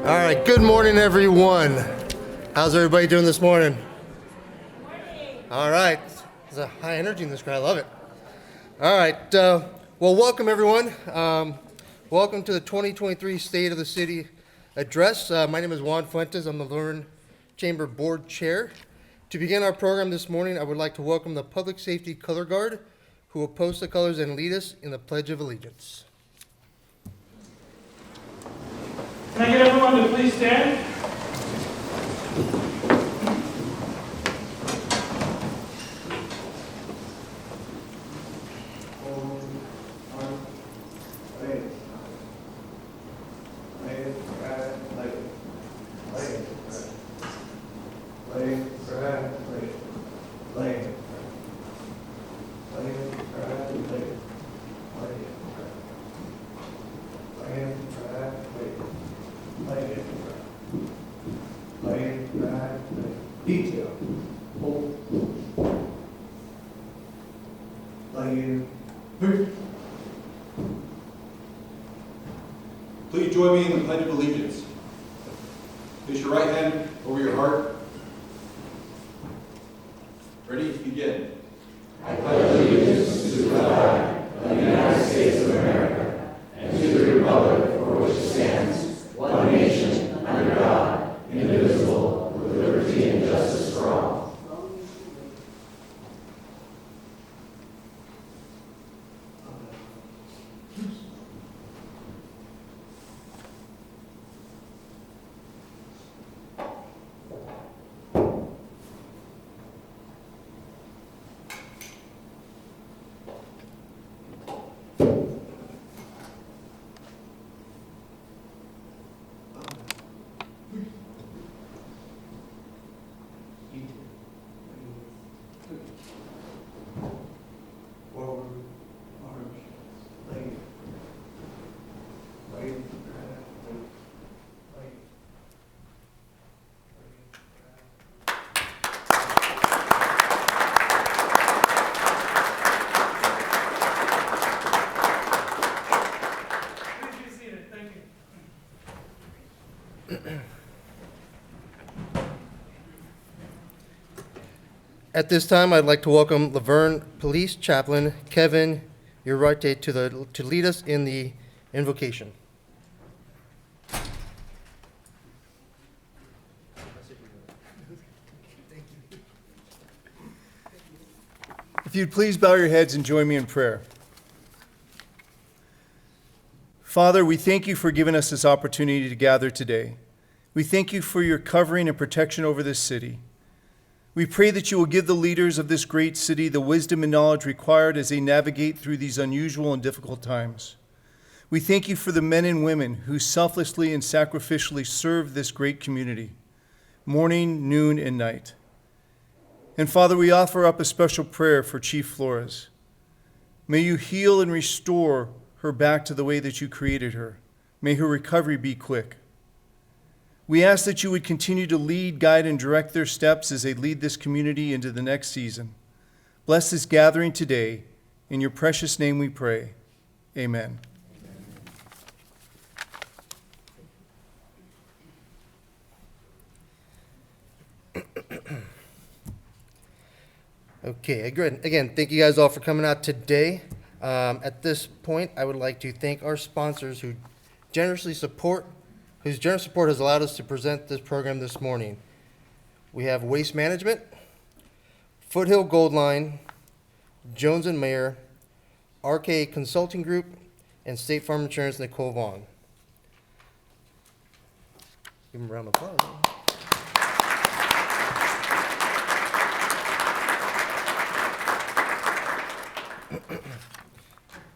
All right, good morning, everyone. How's everybody doing this morning? All right, there's a high energy in this crowd. I love it. All right, well, welcome, everyone. Welcome to the 2023 State of the City Address. My name is Juan Fuentes. I'm the Laverne Chamber Board Chair. To begin our program this morning, I would like to welcome the Public Safety Color Guard, who will post the colors and lead us in the Pledge of Allegiance. Can I get everyone to please stand? Please join me in the Pledge of Allegiance. Place your right hand over your heart. Ready? Begin. I pledge allegiance to the flag of the United States of America and to the republic for which it stands, one nation, under God, indivisible, with liberty and justice for all. At this time, I'd like to welcome Laverne Police Chaplain Kevin Urarte to lead us in the invocation. If you'd please bow your heads and join me in prayer. Father, we thank you for giving us this opportunity to gather today. We thank you for your covering and protection over this city. We pray that you will give the leaders of this great city the wisdom and knowledge required as they navigate through these unusual and difficult times. We thank you for the men and women who selflessly and sacrificially serve this great community, morning, noon, and night. And Father, we offer up a special prayer for Chief Flores. May you heal and restore her back to the way that you created her. May her recovery be quick. We ask that you would continue to lead, guide, and direct their steps as they lead this community into the next season. Bless this gathering today. In your precious name we pray. Amen. Okay, again, thank you guys all for coming out today. At this point, I would like to thank our sponsors whose generous support has allowed us to present this program this morning. We have Waste Management, Foothill Gold Line, Jones and Mayer, RK Consulting Group, and State Farm Insurance, Nicole Vaughn. Give them a round of applause.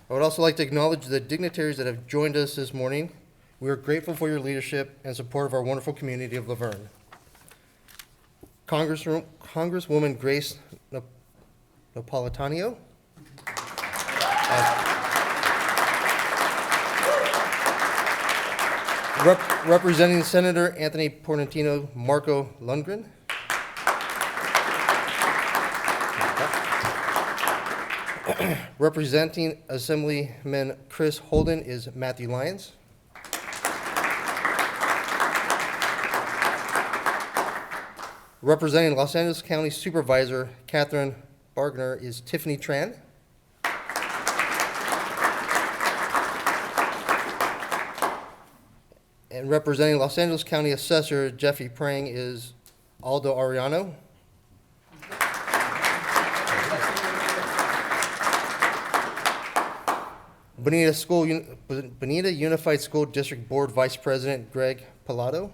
I would also like to acknowledge the dignitaries that have joined us this morning. We are grateful for your leadership and support of our wonderful community of Laverne. Congresswoman Grace Napolitano, representing Senator Anthony Portantino Marco Lundgren, representing Assemblyman Chris Holden is Matthew Lyons. Representing Los Angeles County Supervisor Catherine Bargner is Tiffany Tran. And representing Los Angeles County Assessor Jeffrey Prang is Aldo Ariano. Bonita Unified School District Board Vice President Greg Pilato.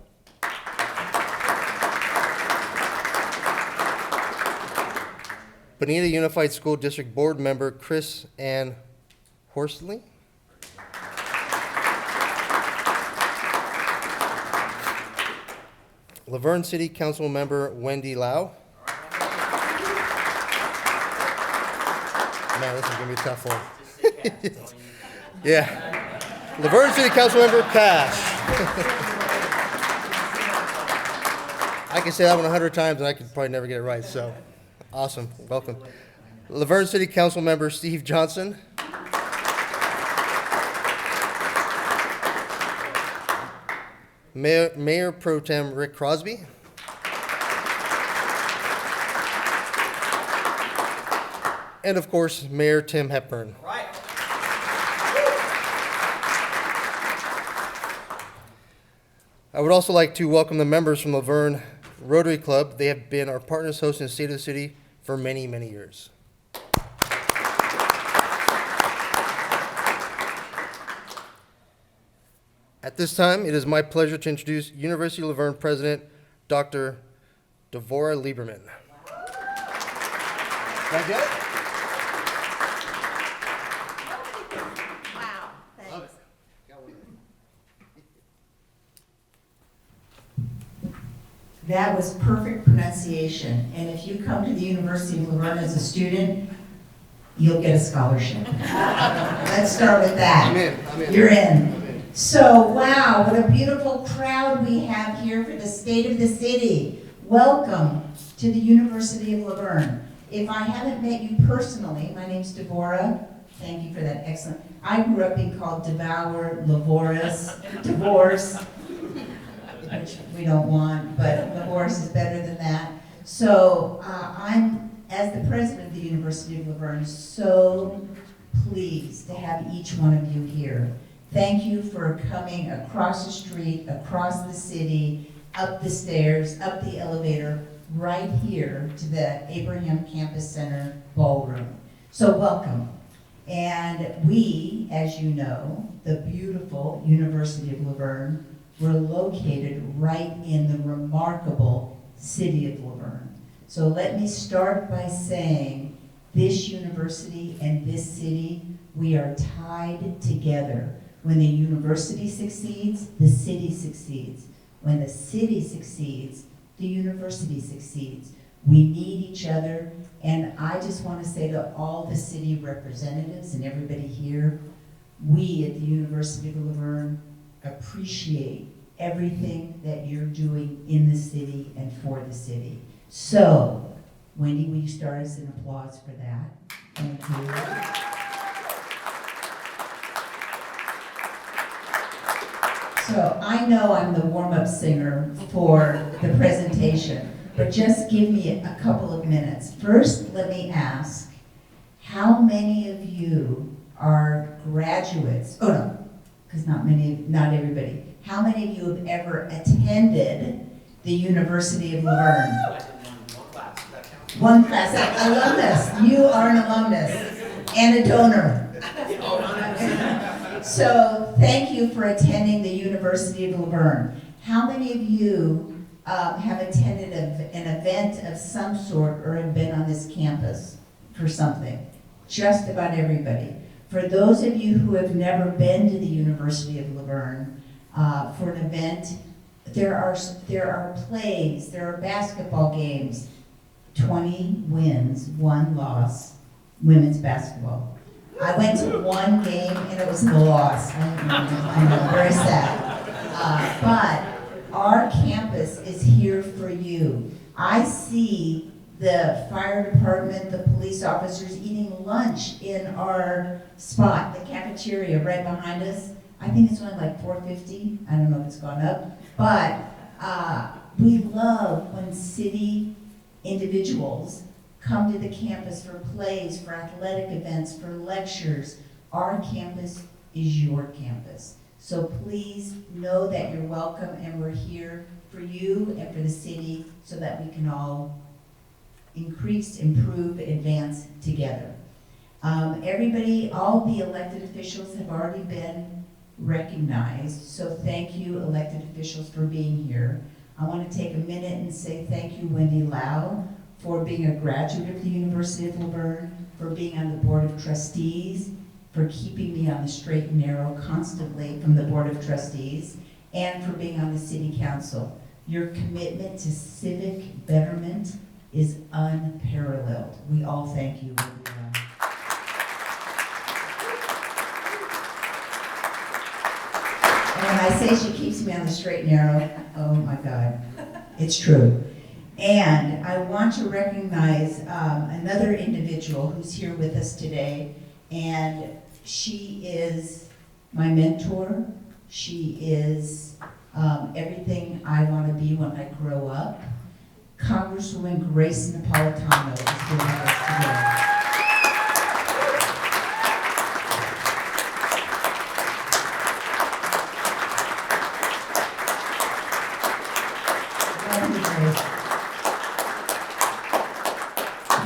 Bonita Unified School District Board Member Chris Ann Horsley. Laverne City Council Member Wendy Lau. Man, this is going to be a tough one. Yeah. Laverne City Council Member Cash. I can say that one 100 times and I could probably never get it right, so awesome. Welcome. Laverne City Council Member Steve Johnson. Mayor Pro Tem Rick Crosby. And of course, Mayor Tim Hepburn. Right. I would also like to welcome the members from Laverne Rotary Club. They have been our partners hosting State of the City for many, many years. At this time, it is my pleasure to introduce University of Laverne President, Dr. Devorah Lieberman. Did I get it? Wow, thanks. That was perfect pronunciation, and if you come to the University of Laverne as a student, you'll get a scholarship. Let's start with that. I'm in. I'm in. You're in. So, wow, what a beautiful crowd we have here for the State of the City. Welcome to the University of Laverne. If I haven't met you personally, my name's Devorah. Thank you for that excellent. I grew up being called Devour, Lavorus, Divorce, which we don't want, but Lavorus is better than that. So I'm, as the president of the University of Laverne, so pleased to have each one of you here. Thank you for coming across the street, across the city, up the stairs, up the elevator, right here to the Abraham Campus Center ballroom. So welcome. And we, as you know, the beautiful University of Laverne, we're located right in the remarkable city of Laverne. So let me start by saying this university and this city, we are tied together. When the university succeeds, the city succeeds. When the city succeeds, the university succeeds. We need each other, and I just want to say to all the city representatives and everybody here, we at the University of Laverne appreciate everything that you're doing in the city and for the city. So, Wendy, will you start us an applause for that? Thank you. So I know I'm the warm-up singer for the presentation, but just give me a couple of minutes. First, let me ask, how many of you are graduates? Oh no, because not everybody. How many of you have ever attended the University of Laverne? One class, alumnus. You are an alumnus and a donor. So thank you for attending the University of Laverne. How many of you have attended an event of some sort or have been on this campus for something? Just about everybody. For those of you who have never been to the University of Laverne for an event, there are plays, there are basketball games, 20 wins, 1 loss, women's basketball. I went to one game and it was the loss. I know, very sad. But our campus is here for you. I see the fire department, the police officers eating lunch in our spot, the cafeteria right behind us. I think it's only like $4.50. I don't know if it's gone up. But We love when city individuals come to the campus for plays, for athletic events, for lectures. Our campus is your campus. So please know that you're welcome, and we're here for you and for the city so that we can all increase, improve, advance together. Everybody, all the elected officials have already been recognized, so thank you, elected officials, for being here. I want to take a minute and say thank you, Wendy Lau, for being a graduate of the University of La Verne, for being on the Board of Trustees, for keeping me on the straight and narrow constantly from the Board of Trustees, and for being on the City Council. Your commitment to civic betterment is unparalleled. We all thank you, Wendy Lau. And when I say she keeps me on the straight and narrow, oh my God, it's true. And I want to recognize another individual who's here with us today, and she is my mentor. She is everything I want to be when I grow up. Congresswoman Grace Napolitano is here with us today.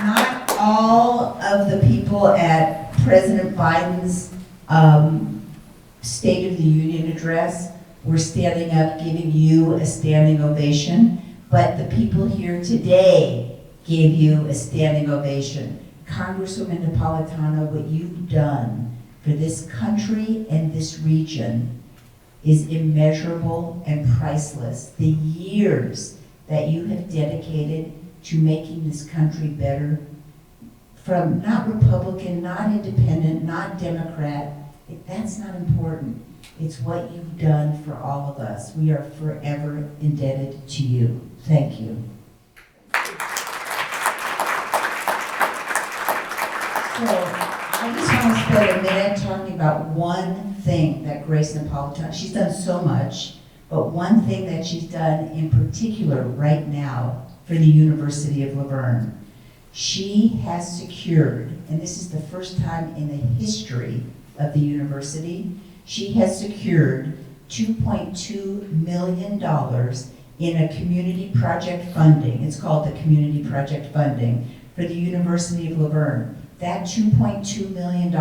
Not all of the people at President Biden's State of the Union address were standing up giving you a standing ovation, but the people here today gave you a standing ovation. Congresswoman Napolitano, what you've done for this country and this region is immeasurable and priceless. The years that you have dedicated to making this country better, from not Republican, not independent, not Democrat, that's not important. It's what you've done for all of us. We are forever indebted to you. Thank you. So I just want to spend a minute talking about one thing that Grace Napolitano, she's done so much, but one thing that she's done in particular right now for the University of La Verne. She has secured, and this is the first time in the history of the university, she has secured $2.2 million in a community project funding. It's called the Community Project Funding for the University of La Verne. That $2.2 million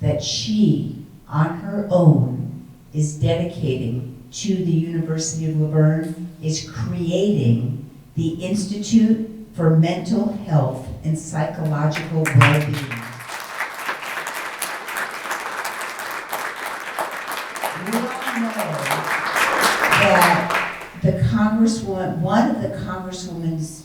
that she, on her own, is dedicating to the University of La Verne is creating the Institute for Mental Health and Psychological Well-Being. We all know that the Congresswoman, one of the Congresswoman's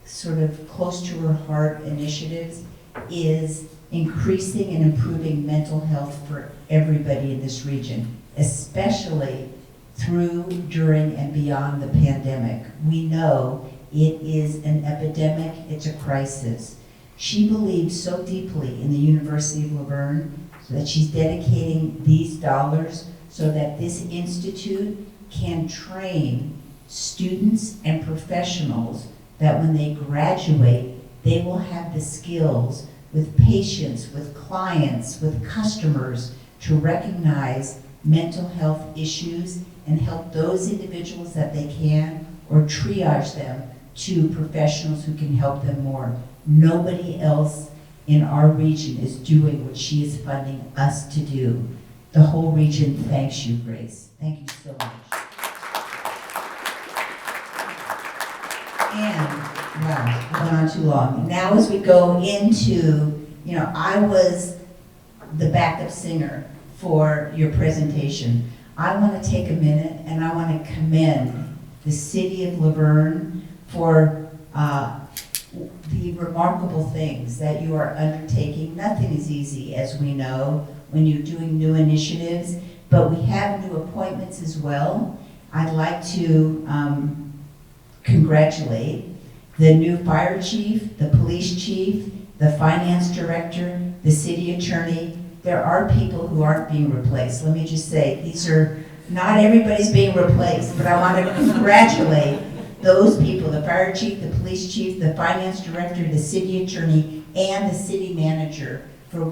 sort of close to her heart initiatives is increasing and improving mental health for everybody in this region, especially through, during, and beyond the pandemic. We know it is an epidemic, it's a crisis. She believes so deeply in the University of La Verne that she's dedicating these dollars so that this institute can train students and professionals that when they graduate, they will have the skills with patients, with clients, with customers to recognize mental health issues and help those individuals that they can, or triage them to professionals who can help them more. Nobody else in our region is doing what she is funding us to do. The whole region thanks you, Grace. Thank you so much. And, wow, I went on too long. Now as we go into, I was the backup singer for your presentation. I want to take a minute and I want to commend the City of La Verne for the remarkable things that you are undertaking. Nothing is easy, as we know, when you're doing new initiatives, but we have new appointments as well. I'd like to congratulate the new fire chief, the police chief, the finance director, the city attorney. There are people who aren't being replaced. Let me just say, not everybody's being replaced, but I want to congratulate those people, the fire chief, the police chief, the finance director, the city attorney, and the city manager for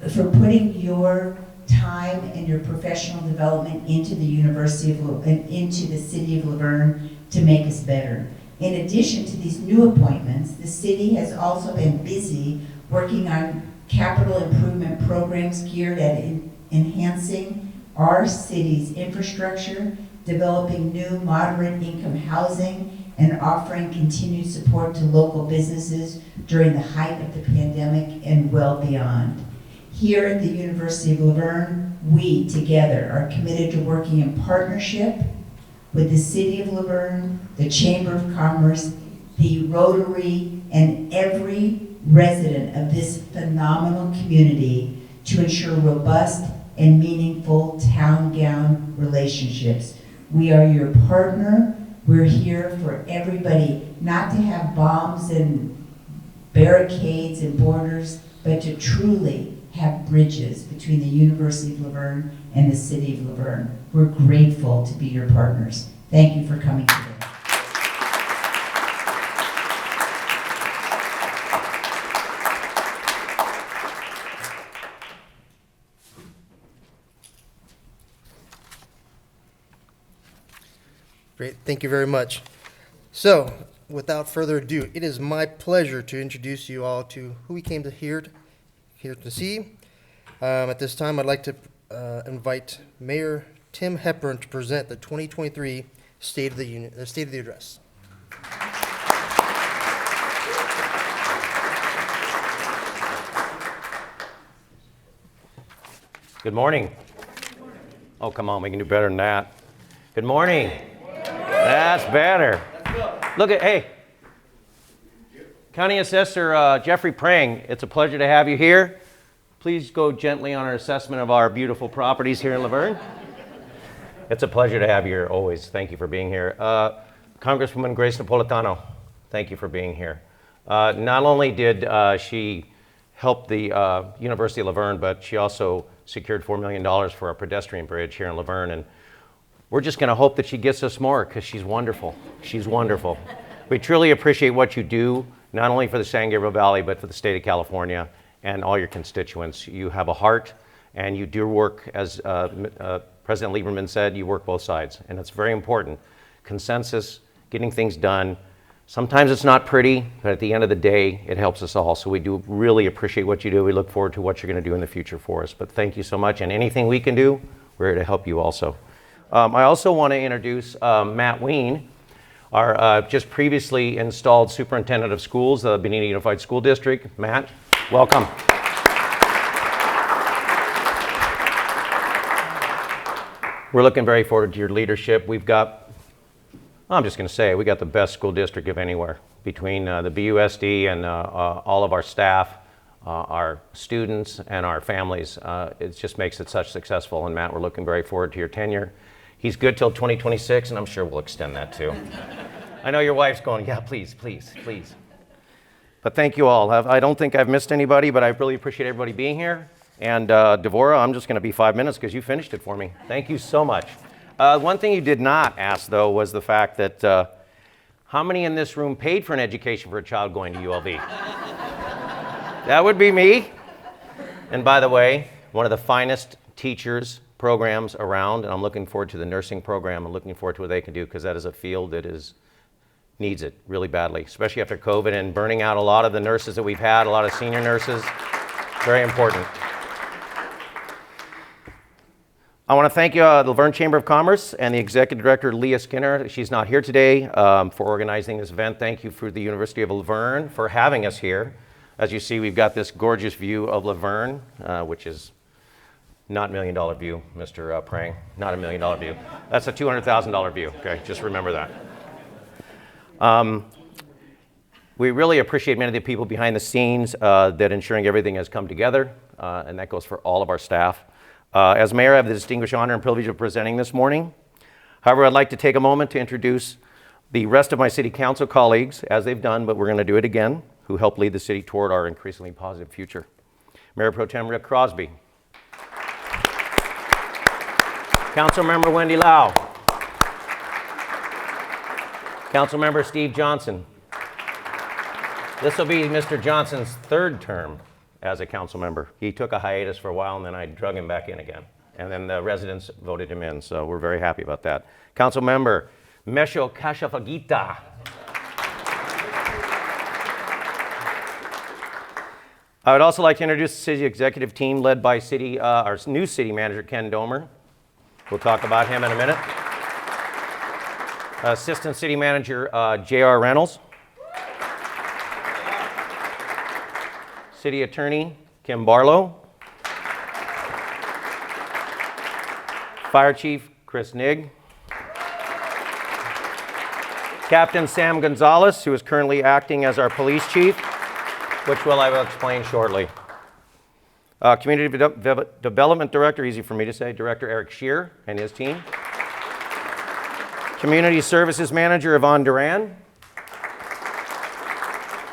for putting your time and your professional development into into the city of Laverne to make us better. In addition to these new appointments, the city has also been busy working on capital improvement programs geared at enhancing our city's infrastructure, developing new moderate income housing, and offering continued support to local businesses during the height of the pandemic and well beyond. Here at the University of Laverne, we together are committed to working in partnership with the City of Laverne, the Chamber of Commerce, the Rotary, and every resident of this phenomenal community to ensure robust and meaningful town-gown relationships. We are your partner. We're here for everybody, not to have bombs and barricades and borders, but to truly have bridges between the University of Laverne and the City of Laverne. We're grateful to be your partners. Thank you for coming today. Great, thank you very much. So, without further ado, it is my pleasure to introduce you all to who we came to here to see. At this time, I'd like to invite Mayor Tim Hepburn to present the 2023 State of the Address. Good morning. Oh, come on, we can do better than that. Good morning. That's better. Look at, hey, County Assessor Jeffrey Prang, it's a pleasure to have you here. Please go gently on our assessment of our beautiful properties here in Laverne. It's a pleasure to have you here always. Thank you for being here. Congresswoman Grace Napolitano, thank you for being here. Not only did she help the University of Laverne, but she also secured $4 million for our pedestrian bridge here in Laverne. And we're just going to hope that she gets us more because she's wonderful. She's wonderful. We truly appreciate what you do, not only for the San Gabriel Valley, but for the state of California and all your constituents. You have a heart and you do work, as President Lieberman said, you work both sides. And it's very important. Consensus, getting things done. Sometimes it's not pretty, but at the end of the day, it helps us all. So we do really appreciate what you do. We look forward to what you're going to do in the future for us. But thank you so much. And anything we can do, we're here to help you also. I also want to introduce Matt Ween, our just previously installed superintendent of schools, the Benita Unified School District. Matt, welcome. We're looking very forward to your leadership. We've got, I'm just going to say, we got the best school district of anywhere between the BUSD and all of our staff, our students, and our families. It just makes it such successful. And Matt, we're looking very forward to your tenure. He's good till 2026, and I'm sure we'll extend that too. I know your wife's going, yeah, please, please, please. But thank you all. I don't think I've missed anybody, but I really appreciate everybody being here. And Devora, I'm just going to be 5 minutes because you finished it for me. Thank you so much. One thing you did not ask, though, was the fact that how many in this room paid for an education for a child going to ULV? That would be me. And by the way, one of the finest teachers programs around, and I'm looking forward to the nursing program. I'm looking forward to what they can do because that is a field that needs it really badly, especially after COVID and burning out a lot of the nurses that we've had, a lot of senior nurses. Very important. I want to thank you, the Laverne Chamber of Commerce and the Executive Director, Leah Skinner. She's not here today for organizing this event. Thank you for the University of Laverne for having us here. As you see, we've got this gorgeous view of Laverne, which is not $1 million view, Mr. Prang, not $1 million view. That's a $200,000 view, okay? Just remember that. We really appreciate many of the people behind the scenes that ensuring everything has come together, and that goes for all of our staff. As mayor, I have the distinguished honor and privilege of presenting this morning. However, I'd like to take a moment to introduce the rest of my city council colleagues, as they've done, but we're going to do it again, who help lead the city toward our increasingly positive future. Mayor Pro Tem Rick Crosby. Councilmember Wendy Lau. Councilmember Steve Johnson. This will be Mr. Johnson's third term as a council member. He took a hiatus for a while, and then I drug him back in again. And then the residents voted him in, so we're very happy about that. Councilmember Mesho Kashafagita. I would also like to introduce the city executive team led by our new city manager, Ken Domer. We'll talk about him in a minute. Assistant city manager, J.R. Reynolds. City attorney, Kim Barlow. Fire chief, Chris Nigg. Captain Sam Gonzalez, who is currently acting as our police chief, which I will explain shortly. Community Development Director, easy for me to say, Director Eric Shear and his team. Community Services Manager, Yvonne Duran.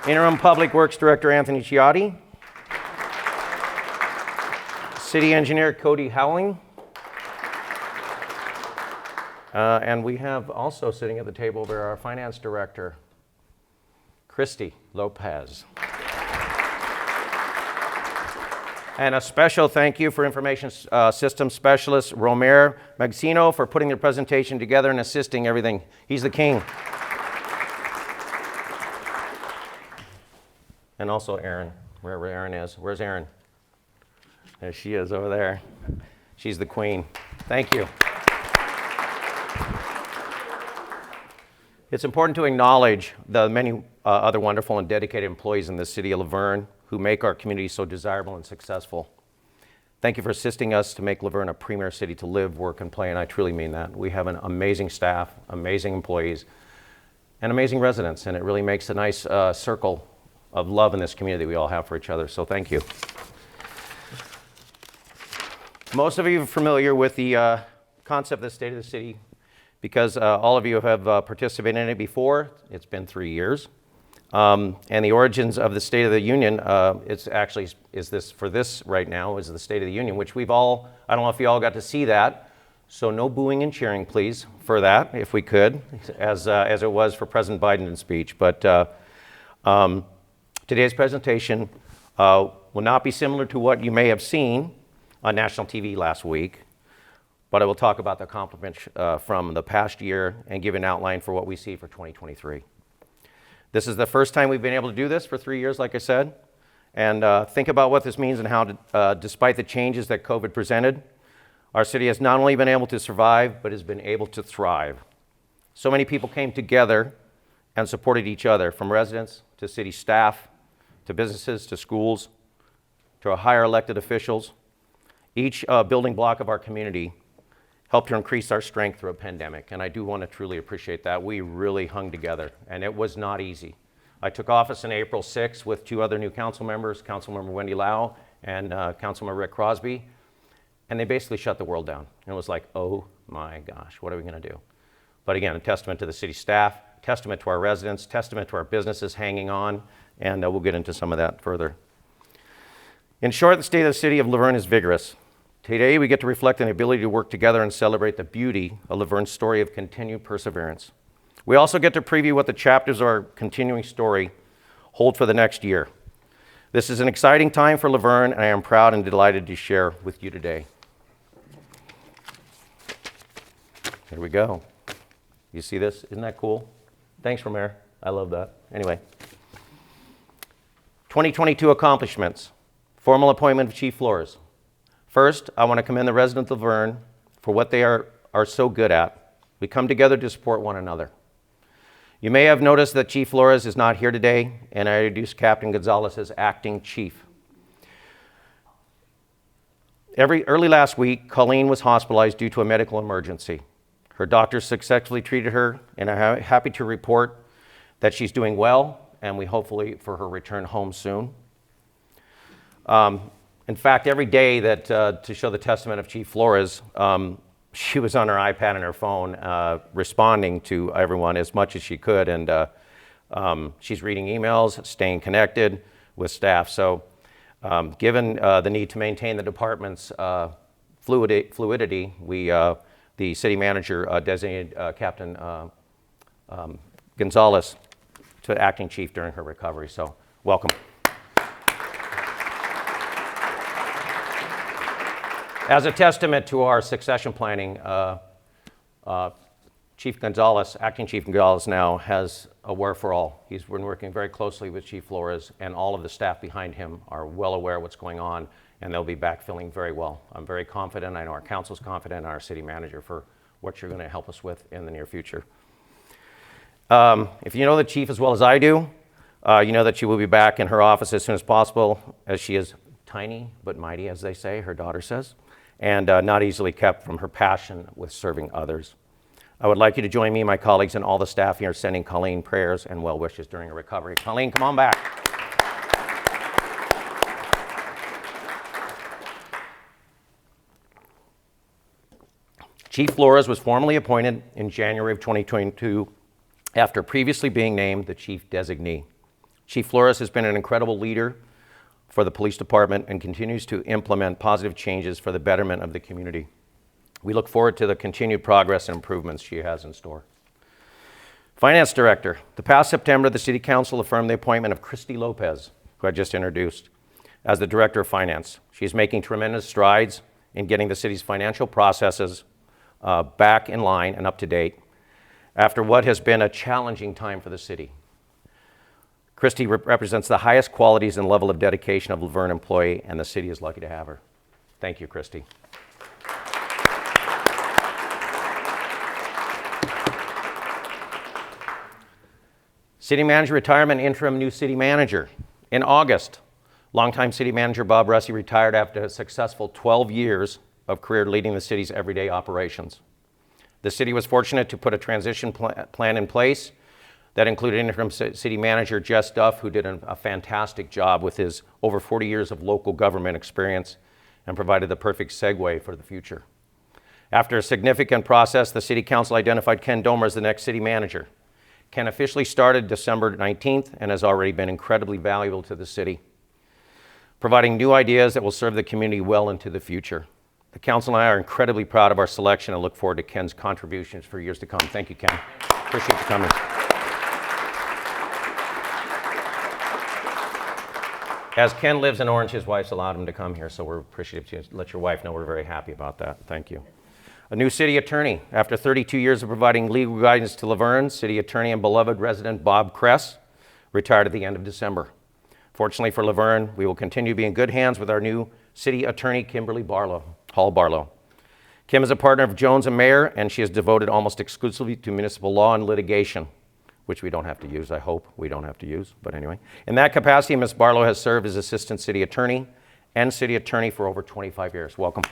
Interim Public Works Director, Anthony Ciotti. City Engineer, Cody Howling. And we have also sitting at the table there our Finance Director, Christy Lopez. And a special thank you for Information Systems Specialist Romer Magsino for putting the presentation together and assisting everything. He's the king. And also Erin, wherever Erin is. Where's Erin? There she is over there. She's the queen. Thank you. It's important to acknowledge the many other wonderful and dedicated employees in the city of Laverne who make our community so desirable and successful. Thank you for assisting us to make Laverne a premier city to live, work, and play, and I truly mean that. We have an amazing staff, amazing employees, and amazing residents, and it really makes a nice circle of love in this community that we all have for each other, so thank you. Most of you are familiar with the concept of the State of the City because all of you have participated in it before. It's been 3 years. And the origins of the State of the Union, it's actually, is this right now, is the State of the Union, which we've all, I don't know if you all got to see that, so no booing and cheering, please, for that, if we could, as it was for President Biden's speech. But today's presentation will not be similar to what you may have seen on national TV last week, but I will talk about the accomplishments from the past year and give an outline for what we see for 2023. This is the first time we've been able to do this for 3 years, like I said, and think about what this means and how, despite the changes that COVID presented, our city has not only been able to survive, but has been able to thrive. So many people came together and supported each other, from residents to city staff, to businesses, to schools, to our higher elected officials. Each building block of our community helped to increase our strength through a pandemic, and I do want to truly appreciate that. We really hung together, and it was not easy. I took office on April 6th with 2 other new council members, Councilmember Wendy Lau and Councilmember Rick Crosby, and they basically shut the world down. And it was like, oh my gosh, what are we going to do? But again, a testament to the city staff, testament to our residents, testament to our businesses hanging on, and we'll get into some of that further. In short, the state of the city of Laverne is vigorous. Today, we get to reflect on the ability to work together and celebrate the beauty of Laverne's story of continued perseverance. We also get to preview what the chapters of our continuing story hold for the next year. This is an exciting time for Laverne, and I am proud and delighted to share with you today. Here we go. You see this? Isn't that cool? Thanks, Romer. I love that. Anyway, 2022 accomplishments. Formal appointment of Chief Flores. First, I want to commend the residents of Laverne for what they are so good at. We come together to support one another. You may have noticed that Chief Flores is not here today, and I introduced Captain Gonzalez as acting chief. Early last week, Colleen was hospitalized due to a medical emergency. Her doctors successfully treated her, and I'm happy to report that she's doing well, and we hopefully for her return home soon. In fact, every day that to show the testament of Chief Flores, she was on her iPad and her phone responding to everyone as much as she could, and she's reading emails, staying connected with staff. So given the need to maintain the department's fluidity, the city manager designated Captain Gonzalez to acting chief during her recovery. So welcome. As a testament to our succession planning, Chief Gonzalez, acting Chief Gonzalez now has a wherefore-all. He's been working very closely with Chief Flores, and all of the staff behind him are well aware of what's going on, and they'll be backfilling very well. I'm very confident, I know our council's confident, and our city manager for what you're going to help us with in the near future. If you know the chief as well as I do, you know that she will be back in her office as soon as possible, as she is tiny but mighty, as they say, her daughter says, and not easily kept from her passion with serving others. I would like you to join me and my colleagues and all the staff here sending Colleen prayers and well wishes during her recovery. Colleen, come on back. Chief Flores was formally appointed in January of 2022 after previously being named the chief designee. Chief Flores has been an incredible leader for the police department and continues to implement positive changes for the betterment of the community. We look forward to the continued progress and improvements she has in store. Finance Director. The past September, the City Council affirmed the appointment of Christy Lopez, who I just introduced, as the Director of Finance. She is making tremendous strides in getting the city's financial processes back in line and up to date after what has been a challenging time for the city. Christy represents the highest qualities and level of dedication of Laverne employee, and the city is lucky to have her. Thank you, Christy. City manager retirement, interim new city manager. In August, longtime city manager Bob Russi retired after a successful 12 years of career leading the city's everyday operations. The city was fortunate to put a transition plan in place that included interim city manager Jess Duff, who did a fantastic job with his over 40 years of local government experience and provided the perfect segue for the future. After a significant process, the City Council identified Ken Domer as the next city manager. Ken officially started December 19th and has already been incredibly valuable to the city, providing new ideas that will serve the community well into the future. The council and I are incredibly proud of our selection and look forward to Ken's contributions for years to come. Thank you, Ken. Appreciate you coming. As Ken lives in Orange, his wife's allowed him to come here, so we're appreciative to let your wife know we're very happy about that. Thank you. A new city attorney. After 32 years of providing legal guidance to Laverne, city attorney and beloved resident Bob Kress retired at the end of December. Fortunately for Laverne, we will continue to be in good hands with our new city attorney, Kimberly Hall Barlow. Kim is a partner of Jones and Mayer, and she is devoted almost exclusively to municipal law and litigation, which we don't have to use, I hope we don't have to use, but anyway. In that capacity, Ms. Barlow has served as assistant city attorney and city attorney for over 25 years. Welcome.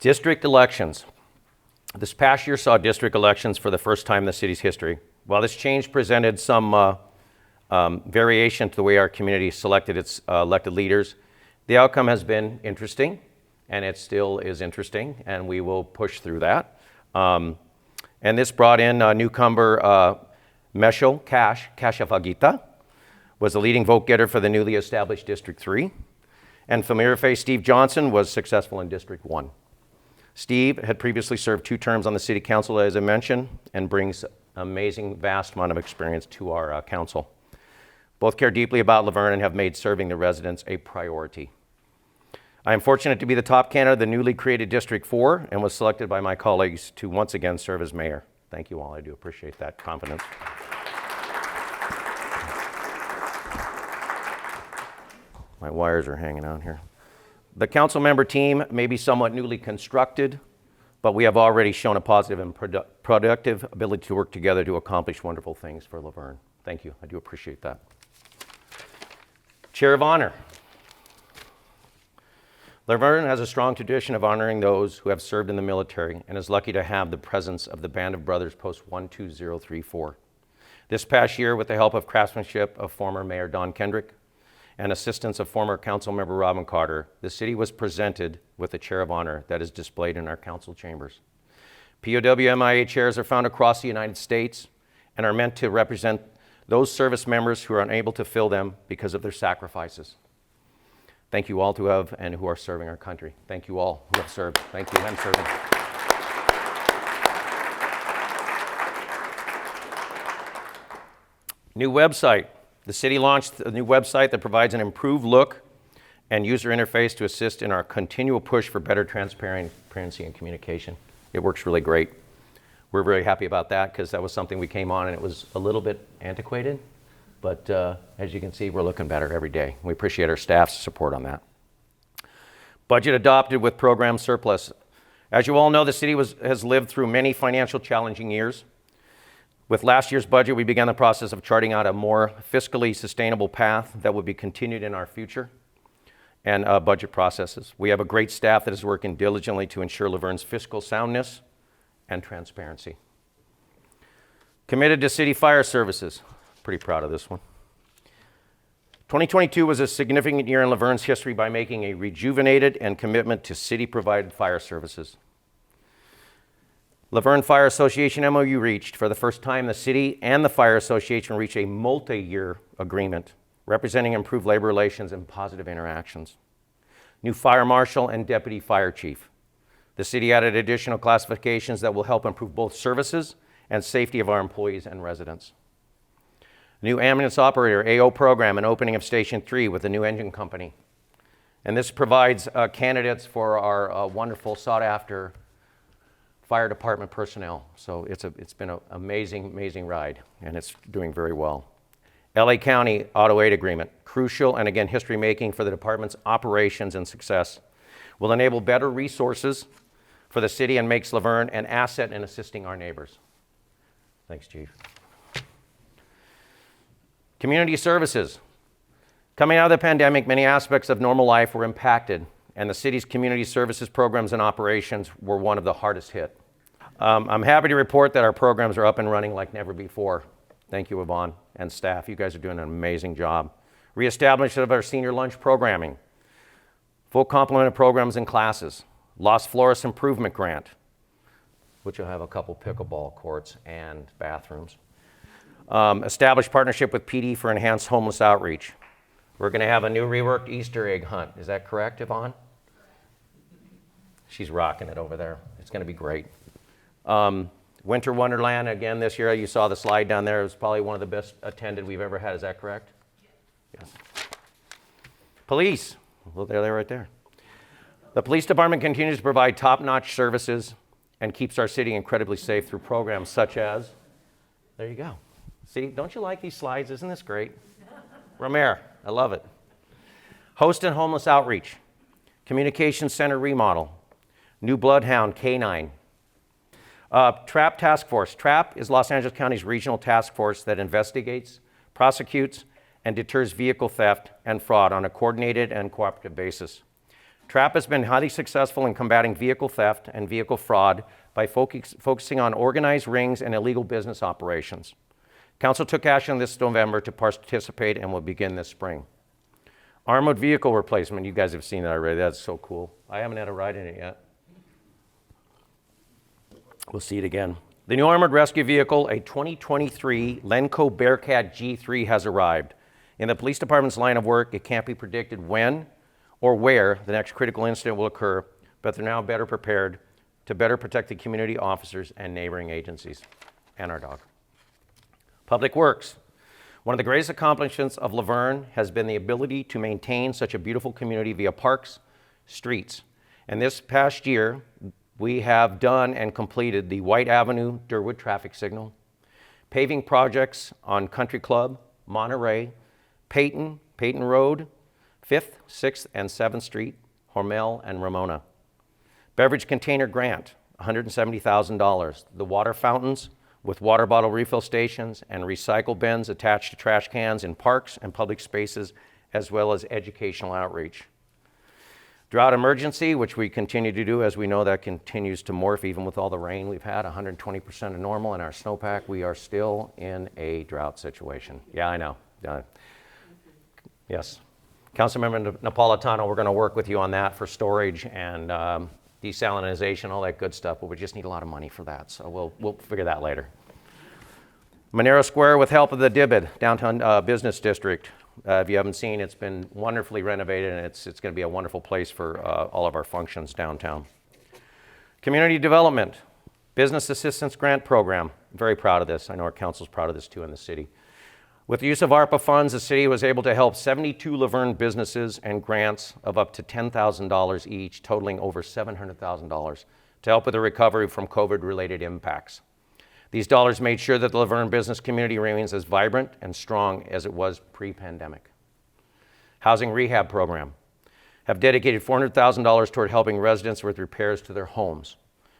District elections. This past year saw district elections for the first time in the city's history. While this change presented some variation to the way our community selected its elected leaders, the outcome has been interesting, and it still is interesting, and we will push through that. And this brought in newcomer Meshel Kashafagita, was the leading vote getter for the newly established District 3, and familiar face Steve Johnson was successful in District 1. Steve had previously served 2 terms on the City Council, as I mentioned, and brings an amazing, vast amount of experience to our council. Both care deeply about Laverne and have made serving the residents a priority. I am fortunate to be the top candidate of the newly created District 4 and was selected by my colleagues to once again serve as mayor. Thank you all. I do appreciate that confidence. My wires are hanging out here. The council member team may be somewhat newly constructed, but we have already shown a positive and productive ability to work together to accomplish wonderful things for Laverne. Thank you. I do appreciate that. Chair of Honor. Laverne has a strong tradition of honoring those who have served in the military and is lucky to have the presence of the Band of Brothers Post 12034. This past year, with the help of craftsmanship of former Mayor Don Kendrick and assistance of former council member Robin Carter, the city was presented with a chair of honor that is displayed in our council chambers. POW MIA chairs are found across the United States and are meant to represent those service members who are unable to fill them because of their sacrifices. Thank you all who have and who are serving our country. Thank you all who have served. Thank you and serving. New website. The city launched a new website that provides an improved look and user interface to assist in our continual push for better transparency and communication. It works really great. We're very happy about that because that was something we came on and it was a little bit antiquated, but as you can see, we're looking better every day. We appreciate our staff's support on that. Budget adopted with program surplus. As you all know, the city has lived through many financial challenging years. With last year's budget, we began the process of charting out a more fiscally sustainable path that will be continued in our future and budget processes. We have a great staff that is working diligently to ensure Laverne's fiscal soundness and transparency. Committed to city fire services. Pretty proud of this one. 2022 was a significant year in Laverne's history by making a rejuvenated and commitment to city-provided fire services. Laverne Fire Association MOU reached. For the first time, the city and the Fire Association reached a multi-year agreement representing improved labor relations and positive interactions. New fire marshal and deputy fire chief. The city added additional classifications that will help improve both services and safety of our employees and residents. New ambulance operator AO program and opening of Station 3 with a new engine company. And this provides candidates for our wonderful sought-after fire department personnel. So it's been an amazing ride, and it's doing very well. LA County Auto Aid Agreement, crucial and again history making for the department's operations and success, will enable better resources for the city and makes Laverne an asset in assisting our neighbors. Thanks, Chief. Community services. Coming out of the pandemic, many aspects of normal life were impacted, and the city's community services programs and operations were one of the hardest hit. I'm happy to report that our programs are up and running like never before. Thank you, Yvonne and staff. You guys are doing an amazing job. Reestablishment of our senior lunch programming, full complement of programs and classes, Los Flores Improvement Grant, which will have a couple pickleball courts and bathrooms. Established partnership with PD for enhanced homeless outreach. We're going to have a new reworked Easter egg hunt. Is that correct, Yvonne? She's rocking it over there. It's going to be great. Winter Wonderland, again, this year, you saw the slide down there. It was probably one of the best attended we've ever had. Is that correct? Yes. Police. Well, they're right there. The police department continues to provide top-notch services and keeps our city incredibly safe through programs such as, there you go. See, don't you like these slides? Isn't this great? Romare, I love it. Host and homeless outreach, communication center remodel, new bloodhound canine. TRAP task force. TRAP is Los Angeles County's regional task force that investigates, prosecutes, and deters vehicle theft and fraud on a coordinated and cooperative basis. TRAP has been highly successful in combating vehicle theft and vehicle fraud by focusing on organized rings and illegal business operations. Council took action this November to participate and will begin this spring. Armored vehicle replacement, you guys have seen that already. That's so cool. I haven't had a ride in it yet. We'll see it again. The new armored rescue vehicle, a 2023 Lenco Bearcat G3, has arrived. In the police department's line of work, it can't be predicted when or where the next critical incident will occur, but they're now better prepared to better protect the community officers and neighboring agencies and our dog. Public Works. One of the greatest accomplishments of Laverne has been the ability to maintain such a beautiful community via parks, streets. And this past year, we have done and completed the White Avenue Durwood traffic signal, paving projects on Country Club, Monterey, Peyton Road, 5th, 6th, and 7th Street, Hormel, and Ramona. Beverage container grant, $170,000. The water fountains with water bottle refill stations and recycle bins attached to trash cans in parks and public spaces, as well as educational outreach. Drought emergency, which we continue to do as we know that continues to morph even with all the rain we've had, 120% of normal in our snowpack. We are still in a drought situation. Yeah, I know. Yes. Councilmember Napolitano, we're going to work with you on that for storage and desalinization, all that good stuff, but we just need a lot of money for that, so we'll figure that later. Monero Square with help of the DIBID, Downtown Business District. If you haven't seen, it's been wonderfully renovated, and it's going to be a wonderful place for all of our functions downtown. Community development, business assistance grant program. I'm very proud of this. I know our council's proud of this too in the city. With the use of ARPA funds, the city was able to help 72 Laverne businesses and grants of up to $10,000 each, totaling over $700,000 to help with the recovery from COVID-related impacts. These dollars made sure that the Laverne business community remains as vibrant and strong as it was pre-pandemic. Housing rehab program. Have dedicated $400,000 toward helping residents with repairs to their homes.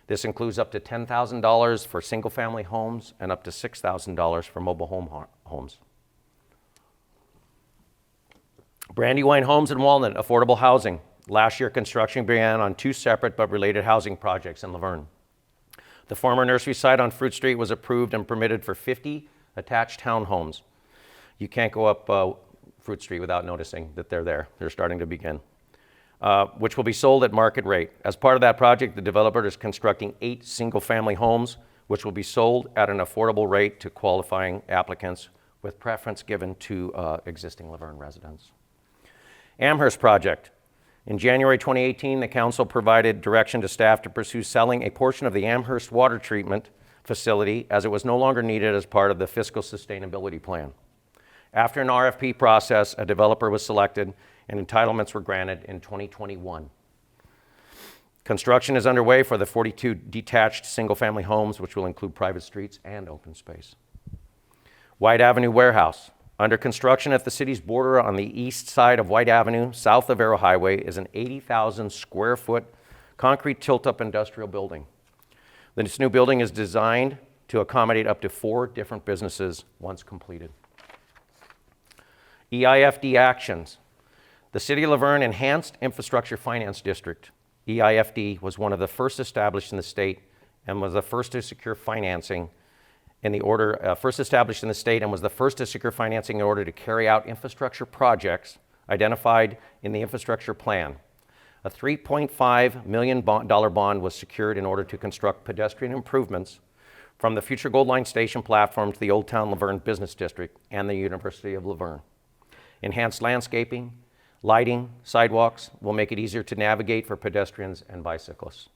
This includes up to $10,000 for single-family homes and up to $6,000 for mobile homes. Brandywine Homes in Walnut, affordable housing. Last year, construction began on 2 separate but related housing projects in Laverne. The former nursery site on Fruit Street was approved and permitted for 50 attached townhomes. You can't go up Fruit Street without noticing that they're there. They're starting to begin. Which will be sold at market rate. As part of that project, the developer is constructing 8 single-family homes, which will be sold at an affordable rate to qualifying applicants, with preference given to existing Laverne residents. Amherst project. In January 2018, the council provided direction to staff to pursue selling a portion of the Amherst water treatment facility as it was no longer needed as part of the fiscal sustainability plan. After an RFP process, a developer was selected and entitlements were granted in 2021. Construction is underway for the 42 detached single-family homes, which will include private streets and open space. White Avenue Warehouse. Under construction at the city's border on the east side of White Avenue, south of Arrow Highway, is an 80,000 square foot concrete tilt-up industrial building. This new building is designed to accommodate up to 4 different businesses once completed. EIFD actions. The City of Laverne Enhanced Infrastructure Finance District, EIFD, was one of the first established in the state and was the first to secure financing in the order, first established in the state and was the first to secure financing in order to carry out infrastructure projects identified in the infrastructure plan. A $3.5 million bond was secured in order to construct pedestrian improvements from the future Gold Line Station platform to the Old Town Laverne Business District and the University of Laverne. Enhanced landscaping, lighting, sidewalks will make it easier to navigate for pedestrians and bicyclists.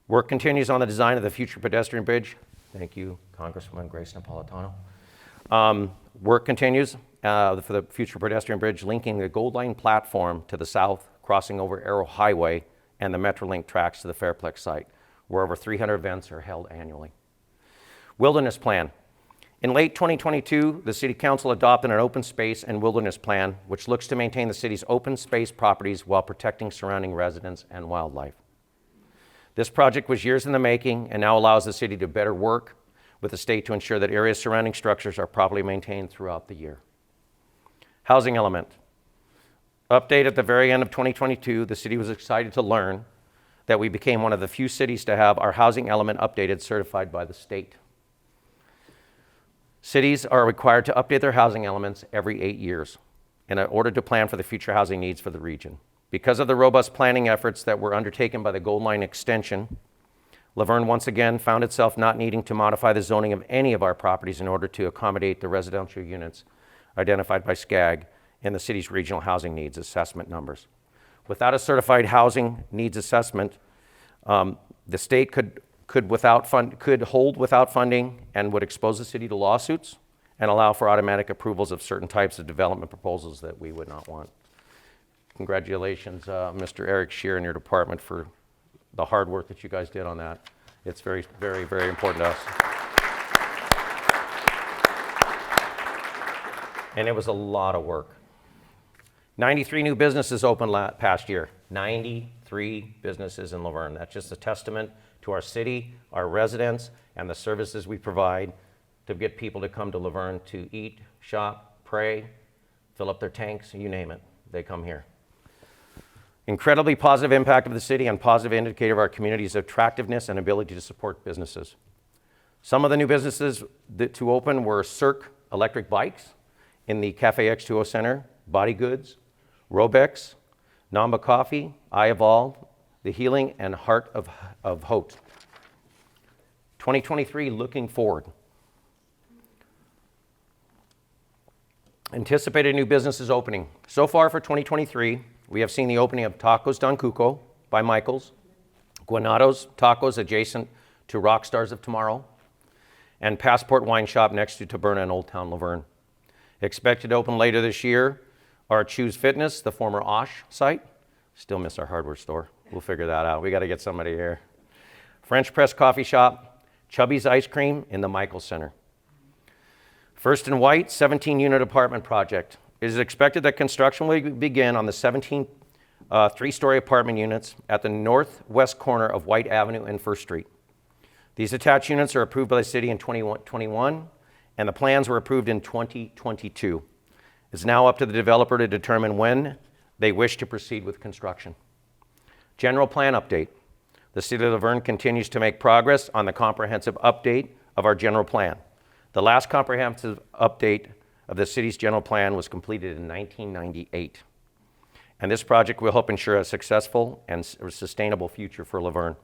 Work continues on the design of the future pedestrian bridge. Thank you, Congresswoman Grace Napolitano. Work continues for the future pedestrian bridge linking the Gold Line platform to the south, crossing over Arrow Highway and the Metrolink tracks to the Fairplex site, where over 300 events are held annually. Wilderness plan. In late 2022, the City Council adopted an open space and wilderness plan, which looks to maintain the city's open space properties while protecting surrounding residents and wildlife. This project was years in the making and now allows the city to better work with the state to ensure that areas surrounding structures are properly maintained throughout the year. Housing element. Update at the very end of 2022, the city was excited to learn that we became one of the few cities to have our housing element updated, certified by the state. Cities are required to update their housing elements every 8 years in order to plan for the future housing needs for the region. Because of the robust planning efforts that were undertaken by the Gold Line extension, Laverne once again found itself not needing to modify the zoning of any of our properties in order to accommodate the residential units identified by SCAG in the city's regional housing needs assessment numbers. Without a certified housing needs assessment, the state could hold without funding and would expose the city to lawsuits and allow for automatic approvals of certain types of development proposals that we would not want. Congratulations, Mr. Eric Shear and your department for the hard work that you guys did on that. It's very, very, very important to us. And it was a lot of work. 93 new businesses opened past year. 93 businesses in Laverne. That's just a testament to our city, our residents, and the services we provide to get people to come to Laverne to eat, shop, pray, fill up their tanks, you name it, they come here. Incredibly positive impact of the city and positive indicator of our community's attractiveness and ability to support businesses. Some of the new businesses to open were Cirque Electric Bikes in the Cafe X2O Center, Body Goods, Robex, Namba Coffee, I Evolve, The Healing and Heart of Hope. 2023, looking forward. Anticipated new businesses opening. So far for 2023, we have seen the opening of Tacos Don Cuco by Michael's, Guanado's Tacos adjacent to Rockstars of Tomorrow, and Passport Wine Shop next to Taberna in Old Town Laverne. Expected to open later this year are Choose Fitness, the former Osh site. Still miss our hardware store. We'll figure that out. We got to get somebody here. French Press Coffee Shop, Chubby's Ice Cream in the Michael Center. First and White 17-unit apartment project. It is expected that construction will begin on the 17 three-story apartment units at the northwest corner of White Avenue and First Street. These attached units are approved by the city in 2021, and the plans were approved in 2022. It's now up to the developer to determine when they wish to proceed with construction. General plan update. The City of Laverne continues to make progress on the comprehensive update of our general plan. The last comprehensive update of the city's general plan was completed in 1998. And this project will help ensure a successful and sustainable future for Laverne.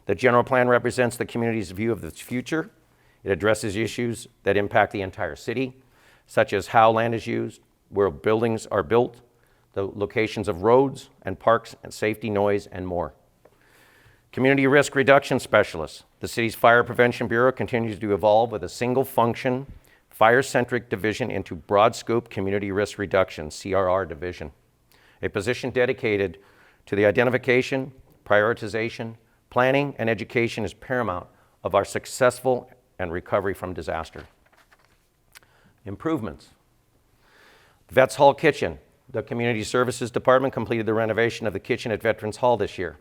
The general plan represents the community's view of the future. It addresses issues that impact the entire city, such as how land is used, where buildings are built, the locations of roads and parks, and safety, noise, and more. Community Risk Reduction Specialists. The city's Fire Prevention Bureau continues to evolve with a single function, fire-centric division into Broad Scope Community Risk Reduction, CRR division. A position dedicated to the identification, prioritization, planning, and education is paramount of our successful and recovery from disaster. Improvements. Vets Hall Kitchen. The Community Services Department completed the renovation of the kitchen at Veterans Hall this year.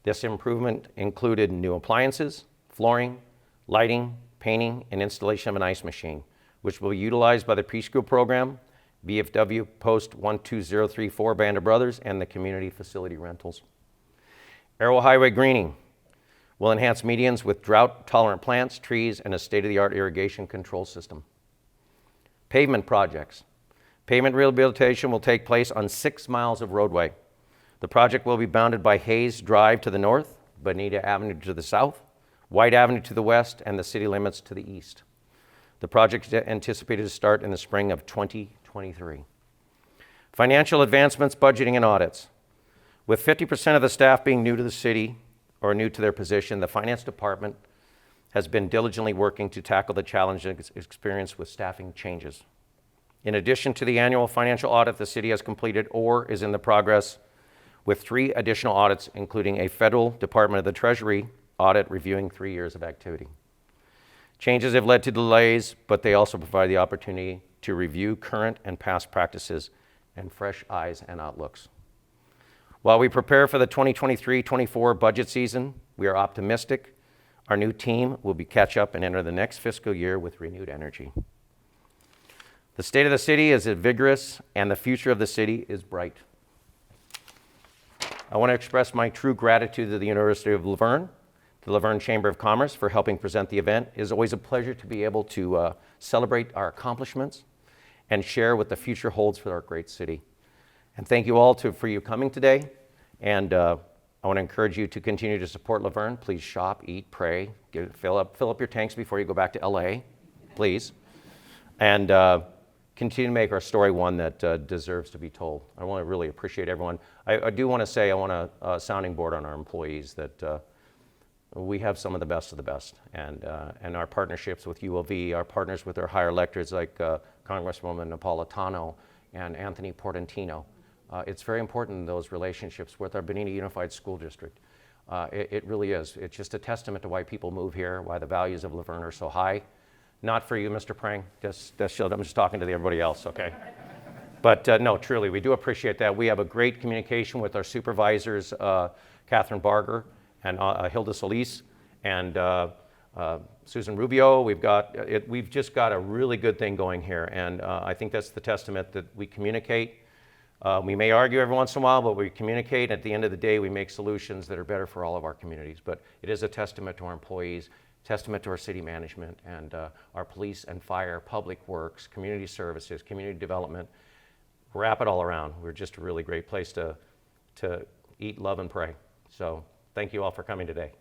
This improvement included new appliances, flooring, lighting, painting, and installation of an ice machine, which will be utilized by the preschool program, BFW Post 12034 Band of Brothers, and the community facility rentals. Arrow Highway Greening will enhance medians with drought-tolerant plants, trees, and a state-of-the-art irrigation control system. Pavement projects. Pavement rehabilitation will take place on 6 miles of roadway. The project will be bounded by Hayes Drive to the north, Bonita Avenue to the south, White Avenue to the west, and the city limits to the east. The project is anticipated to start in the spring of 2023. Financial advancements, budgeting, and audits. With 50% of the staff being new to the city or new to their position, the finance department has been diligently working to tackle the challenges experienced with staffing changes. In addition to the annual financial audit the city has completed or is in the progress with 3 additional audits, including a federal Department of the Treasury audit reviewing 3 years of activity. Changes have led to delays, but they also provide the opportunity to review current and past practices and fresh eyes and outlooks. While we prepare for the 2023-24 budget season, we are optimistic our new team will catch up and enter the next fiscal year with renewed energy. The state of the city is vigorous, and the future of the city is bright. I want to express my true gratitude to the University of Laverne, to the Laverne Chamber of Commerce for helping present the event. It is always a pleasure to be able to celebrate our accomplishments and share what the future holds for our great city. And thank you all for you coming today. And I want to encourage you to continue to support Laverne. Please shop, eat, pray, fill up your tanks before you go back to LA, please. And continue to make our story one that deserves to be told. I want to really appreciate everyone. I do want to say I want a sounding board on our employees that we have some of the best, and our partnerships with U of V, our partners with our higher electeds like Congresswoman Napolitano and Anthony Portantino. It's very important in those relationships with our Bonita Unified School District. It really is. It's just a testament to why people move here, why the values of Laverne are so high. Not for you, Mr. Prang. I'm just talking to everybody else, okay? But no, truly, we do appreciate that. We have a great communication with our supervisors, Catherine Barger and Hilda Solis and Susan Rubio. We've just got a really good thing going here, and I think that's the testament that we communicate. We may argue every once in a while, but we communicate. At the end of the day, we make solutions that are better for all of our communities. But it is a testament to our employees, testament to our city management and our police and fire, public works, community services, community development. Wrap it all around. We're just a really great place to eat, love, and pray. So thank you all for coming today.